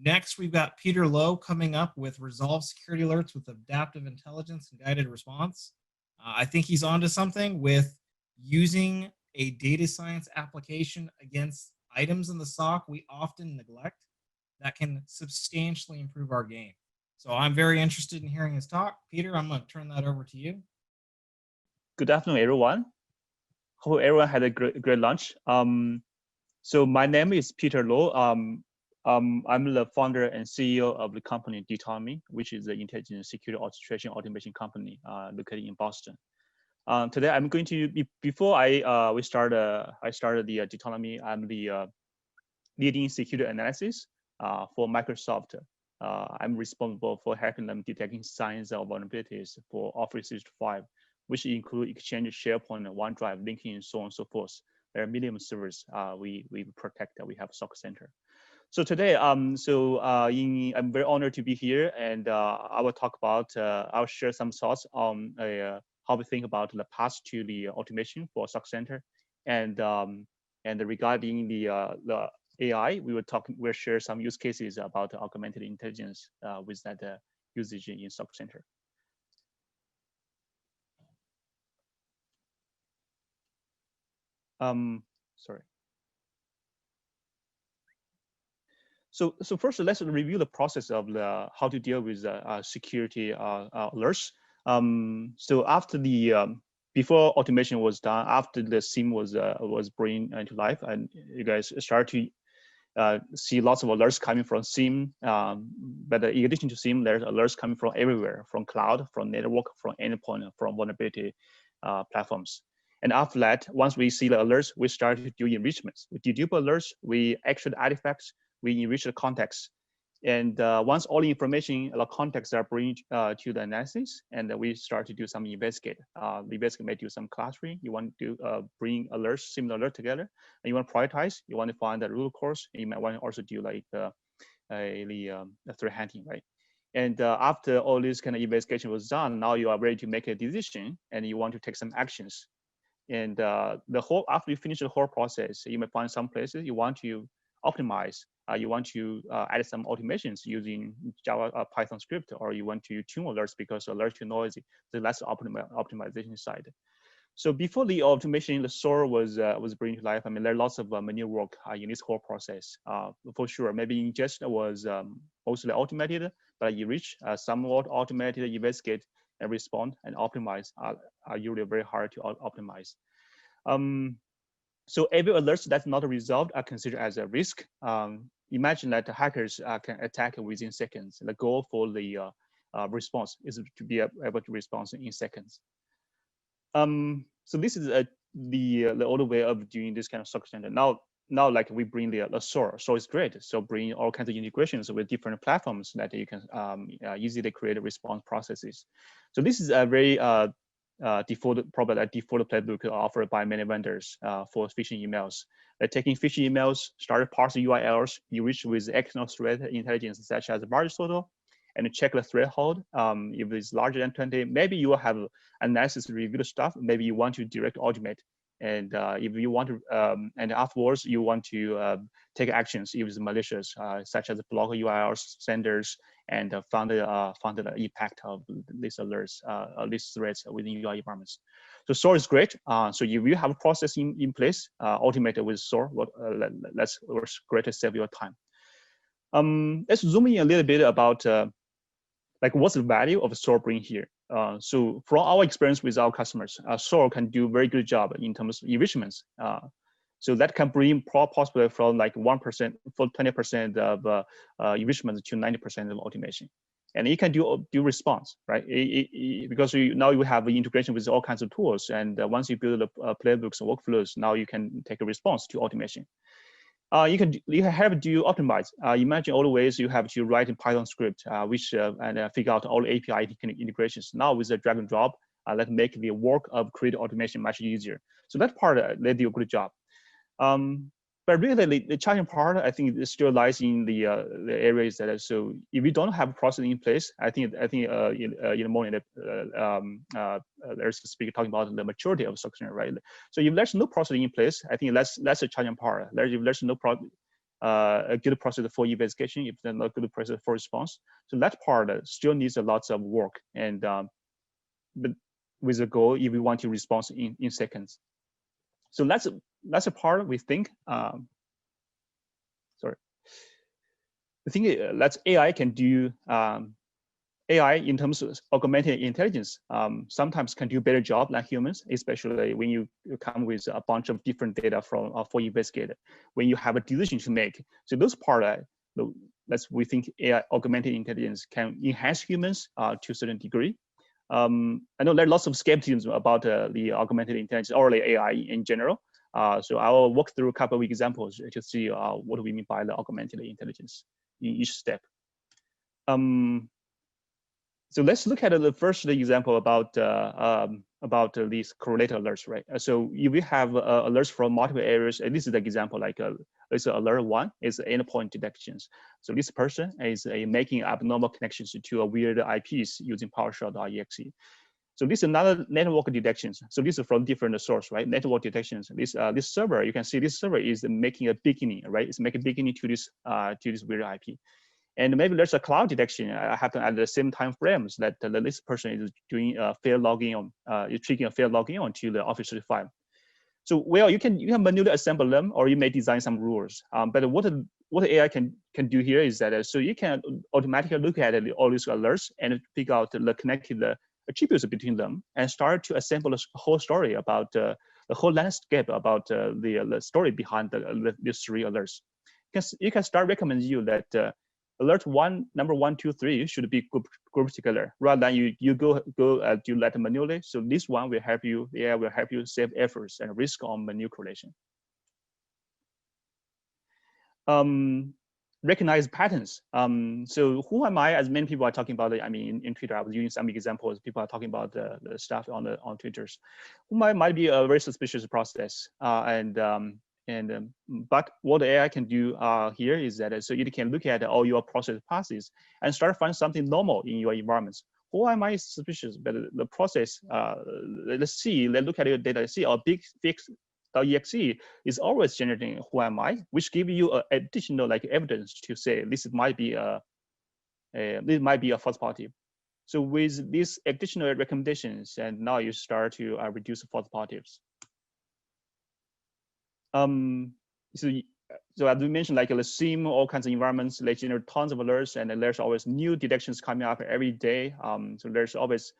Next, we've got Peter Lowe coming up with resolve security alerts with adaptive intelligence and guided response. I think he's onto something with using a data science application against items in the SOC we often neglect that can substantially improve our game. So I'm very interested in hearing his talk. Peter, I'm going to turn that over to you. Good afternoon, everyone. Hope everyone had a great lunch. So my name is Peter Lowe. I'm the founder and CEO of the company Dynamically, which is the intelligent security orchestration automation company located in Boston. Today, I'm going to before I started the Dynamically. I'm the leading security analysis for Microsoft. I'm responsible for helping them detecting signs of vulnerabilities for Office 365, which include Exchange, SharePoint, OneDrive, LinkedIn, and so on and so forth. There are million servers we protect. We have SOC center. So today, I'm very honored to be here, and I will talk about. I'll share some thoughts on how we think about the path to the automation for SOC center, and regarding the AI, we'll share some use cases about augmented intelligence with that usage in SOC center. Sorry. So first, let's review the process of how to deal with security alerts. So after before automation was done, after the SIEM was brought into life, and you guys start to see lots of alerts coming from SIEM. But in addition to SIEM, there's alerts coming from everywhere, from cloud, from network, from endpoint, from vulnerability platforms. And after that, once we see the alerts, we start to do enrichments. We dedupe alerts, we extract artifacts, we enrich the context. And once all the information, the context are brought to the analysis, and we start to do some investigate. The investigate may do some clustering. You want to bring alerts, similar alert together, and you want to prioritize. You want to find the root cause, and you might want to also do like the threat hunting, right? And after all this kind of investigation was done, now you are ready to make a decision, and you want to take some actions. And after you finish the whole process, you may find some places you want to optimize. You want to add some automations using Java Python script, or you want to tune alerts because alerts too noisy. So that's the optimization side. So before the automation, the SOAR was brought to life. I mean, there are lots of manual work in this whole process. For sure, maybe ingest was mostly automated, but enrich, somewhat automated, investigate, and respond and optimize are usually very hard to optimize. So every alert that's not resolved are considered as a risk. Imagine that the hackers can attack within seconds. The goal for the response is to be able to respond in seconds. So this is the older way of doing this kind of SOC center. Now, like we bring the SOAR. SOAR is great. So bring all kinds of integrations with different platforms that you can easily create response processes. So this is a very default playbook offered by many vendors for phishing emails. They're taking phishing emails, start parsing URLs, enrich with external threat intelligence such as barge total, and check the threshold. If it's larger than 20, maybe you will have analysis to review the stuff. Maybe you want to direct automate. And if you want to, and afterwards you want to take actions if it's malicious, such as block URLs, senders, and found the impact of these alerts, these threats within your environments. So SOAR is great. So if you have a process in place, automated with SOAR, that's great to save your time. Let's zoom in a little bit about like what's the value of SOAR bring here. So from our experience with our customers, SOAR can do a very good job in terms of enrichments. So that can bring possibly from like 1% for 20% of enrichment to 90% of automation. And it can do response, right? Because now you have integration with all kinds of tools. And once you build the playbooks and workflows, now you can take a response to automation. You have to optimize. Imagine all the ways you have to write in Python script, which and figure out all the API integrations. Now with the drag and drop, that make the work of creating automation much easier. So that part they do a good job. But really, the challenging part, I think, it still lies in the areas that are, so if you don't have a process in place, I think in the morning there's a speaker talking about the maturity of structure, right? So if there's no process in place, I think that's a challenging part. If there's no a good process for investigation, if they're not good process for response. So that part still needs a lot of work, and but with a goal if we want to respond in seconds. So that's a part we think. Sorry, the thing is that AI can do. AI in terms of augmented intelligence sometimes can do a better job than humans, especially when you come with a bunch of different data from for investigator, when you have a decision to make. So those part, that's we think AI augmented intelligence can enhance humans to a certain degree. I know there are lots of skepticism about the augmented intelligence or the AI in general. So I will walk through a couple of examples to see what we mean by the augmented intelligence in each step. So let's look at the first example about these correlated alerts, right? So if we have alerts from multiple areas, and this is the example, like it's alert one is endpoint detections. So this person is making abnormal connections to a weird IPs using PowerShell.exe. So this is another network detections. So this is from different source, right? Network detections. This server, you can see this server is making a beginning, right? It's making a beginning to this weird IP. And maybe there's a cloud detection happen at the same time frames that this person is doing a failed login on, is triggering a failed login onto the Office 365. So well, you can manually assemble them, or you may design some rules. But what AI can do here is that so you can automatically look at all these alerts and pick out the connected attributes between them and start to assemble a whole story about the whole landscape about the story behind these three alerts. You can start recommending you that alert number 1, 2, 3 should be grouped together rather than you go do that manually. So this one will help you. AI will help you save efforts and risk on manual correlation. Recognize patterns. So who am I? As many people are talking about it. I mean, in Twitter, I was using some examples. People are talking about the stuff on Twitter's. Who might be a very suspicious process. But what AI can do here is that so it can look at all your process passes and start to find something normal in your environments. Who am I suspicious? But the process, let's look at your data. Let's see, a big fix.exe is always generating who am I, which give you additional evidence to say this might be a false positive. So with these additional recommendations, and now you start to reduce false positives. So as we mentioned, like the SIEM, all kinds of environments, they generate tons of alerts, and there's always new detections coming up every day. So there's always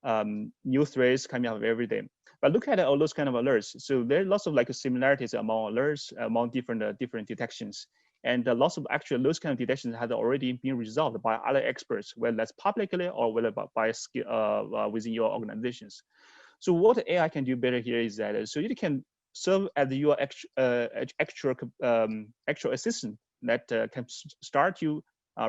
new threats coming up every day. But look at all those kind of alerts. So there are lots of similarities among alerts, among different detections, and lots of actually those kind of detections have already been resolved by other experts, whether that's publicly or whether by within your organizations. So what AI can do better here is that so it can serve as your actual assistant that can start to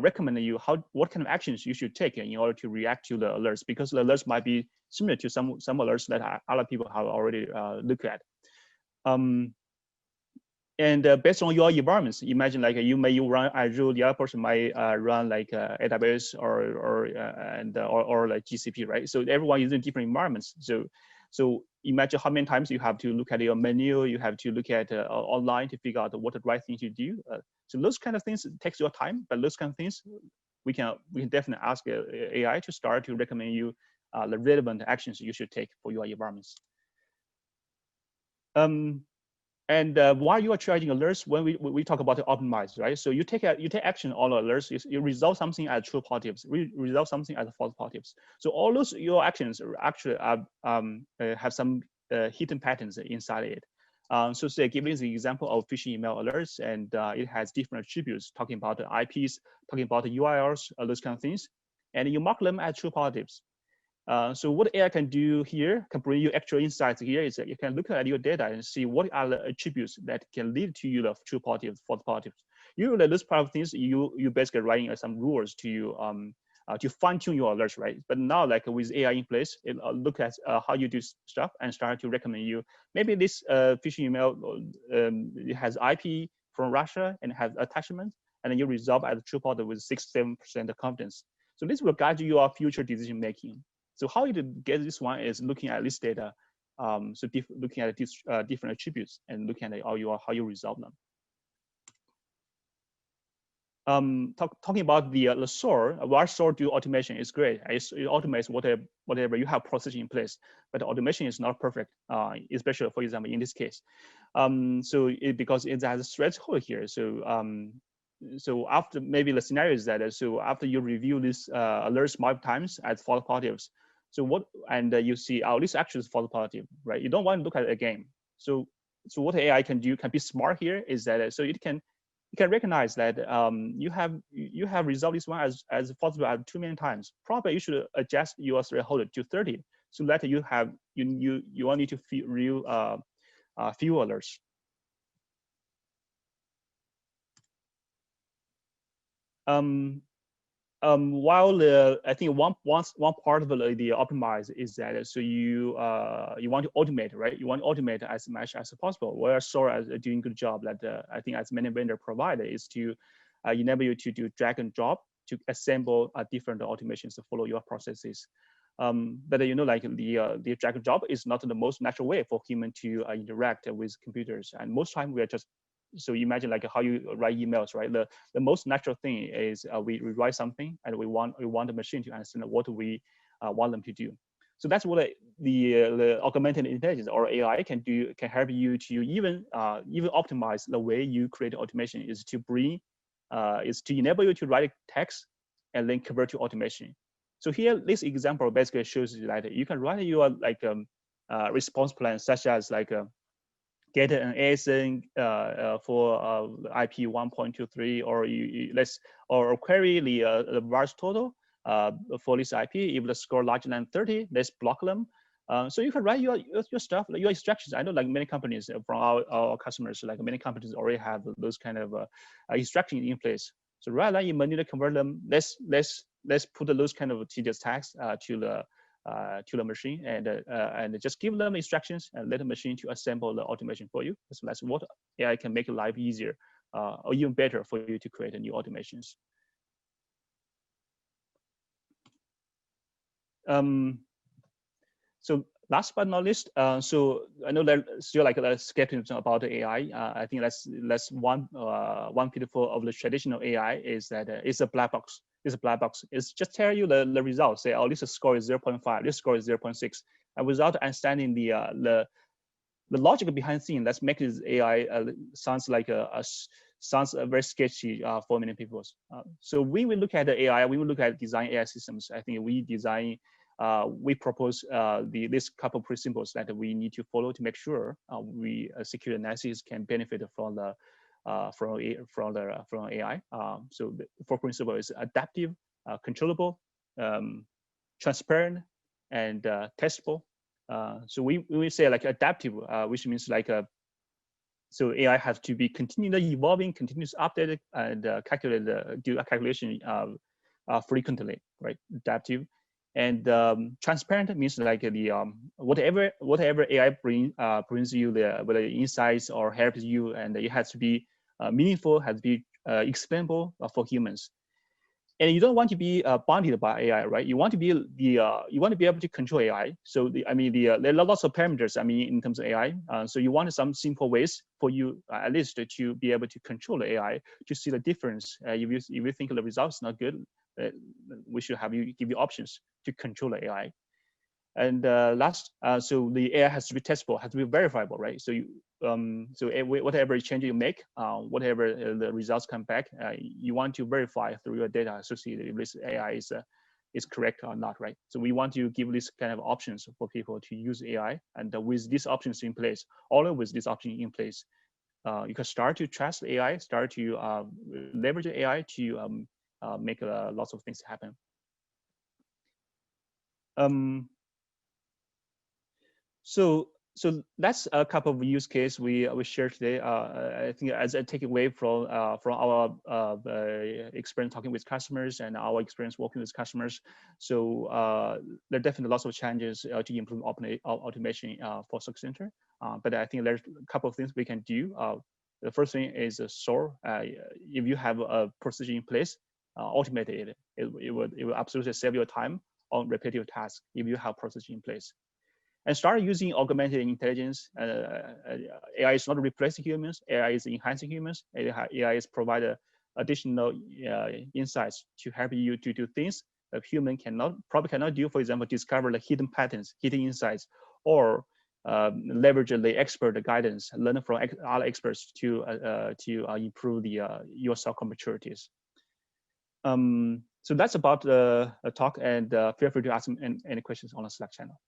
recommend you what kind of actions you should take in order to react to the alerts, because the alerts might be similar to some alerts that other people have already looked at. Based on your environments, imagine you may run Azure, the other person might run AWS or GCP, right? So everyone using different environments. So imagine how many times you have to look at your menu, you have to look at online to figure out what the right thing to do. So those kind of things takes your time, but those kind of things we can definitely ask AI to start to recommend you the relevant actions you should take for your environments. And while you are charging alerts, when we talk about the optimize, right? So you take action on alerts, you resolve something as true positives, resolve something as false positives. So all those your actions actually have some hidden patterns inside it. So say, giving the example of phishing email alerts, and it has different attributes, talking about the IPs, talking about the URLs, those kind of things, and you mark them as true positives. So what AI can do here, can bring you actual insights here, is that you can look at your data and see what are the attributes that can lead to you the true positives, false positives. Usually those part of things you basically writing some rules to fine tune your alerts, right? But now with AI in place, it look at how you do stuff and start to recommend you. Maybe this phishing email it has IP from Russia and has attachments, and then you resolve as a true positive with 6-7% confidence. So this will guide your future decision making. So how you get this one is looking at this data, looking at these different attributes and looking at how you resolve them. Talking about the SOAR, why SOAR do automation is great. It automates whatever you have process in place, but automation is not perfect, especially for example in this case. Because it has a threshold here. So after maybe the scenario is that so after you review this alerts multiple times as false positives, so what and you see this actually is false positive, right? You don't want to look at it again. So what AI can do, can be smart here, is that so it can recognize that you have resolved this one as possible too many times. Probably you should adjust your threshold to 30, so that you have you only need to few real few alerts. While I think one part of the optimize is that so you want to automate, right? You want to automate as much as possible. Where SOAR is doing a good job that I think as many vendor provide is to enable you to do drag and drop to assemble different automations to follow your processes. But you know, like the drag and drop is not the most natural way for human to interact with computers, and most time we are just so imagine like how you write emails, right? The most natural thing is we write something and we want the machine to understand what we want them to do. So that's what the augmented intelligence or AI can do, can help you to even optimize the way you create automation, is to enable you to write text and then convert to automation. So here, this example basically shows you that you can write your like response plan, such as like get an ASN for IP 1.23, or query the vars total for this IP. If the score larger than 30, let's block them. So you can write your stuff, your instructions. I know like many companies from our customers, like many companies already have those kind of instructions in place. So rather than you manually convert them, let's put those kind of tedious tasks to the machine and just give them instructions and let the machine to assemble the automation for you. So that's what AI can make life easier or even better for you to create new automations. So last but not least, so I know there's still like a skepticism about the AI. I think that's one pitfall of the traditional AI is that it's a black box. It's a black box. It's just tell you the results. Say, oh, this score is 0.5. This score is 0.6, and without understanding the logic behind things, let's make this AI sounds like sounds very sketchy for many people. So when we look at the AI, when we look at design AI systems, I think we propose this couple of principles that we need to follow to make sure we secure analysis can benefit from the from AI. So the four principle is adaptive, controllable, transparent, and testable. So we say like adaptive, which means like so AI has to be continually evolving, continuously updated, and do a calculation frequently, right? Adaptive. And transparent means like the whatever AI brings you the insights or helps you, and it has to be meaningful, has to be explainable for humans. And you don't want to be bounded by AI, right? You want to be you want to be able to control AI. So there are lots of parameters. I mean, in terms of AI, so you want some simple ways for you at least to be able to control the AI, to see the difference. If you think the results not good, we should give you options to control the AI. And last, so the AI has to be testable, has to be verifiable, right? So whatever change you make, whatever the results come back, you want to verify through your data associated if this AI is correct or not, right? So we want to give this kind of options for people to use AI, and with these options in place, only with this option in place, you can start to trust AI, start to leverage AI to make lots of things happen. So that's a couple of use cases we shared today. I think as a takeaway from our experience talking with customers and our experience working with customers. So there are definitely lots of challenges to improve automation for Success Center. But I think there's a couple of things we can do. The first thing is SOAR. If you have a procedure in place, automate it. It will absolutely save your time on repetitive tasks if you have procedure in place. And start using augmented intelligence. AI is not replacing humans. AI is enhancing humans. AI is provide additional insights to help you to do things that human probably cannot do. For example, discover the hidden patterns, hidden insights, or leverage the expert guidance, learn from other experts to improve your software maturities. So that's about the talk, and feel free to ask any questions on the Slack channel.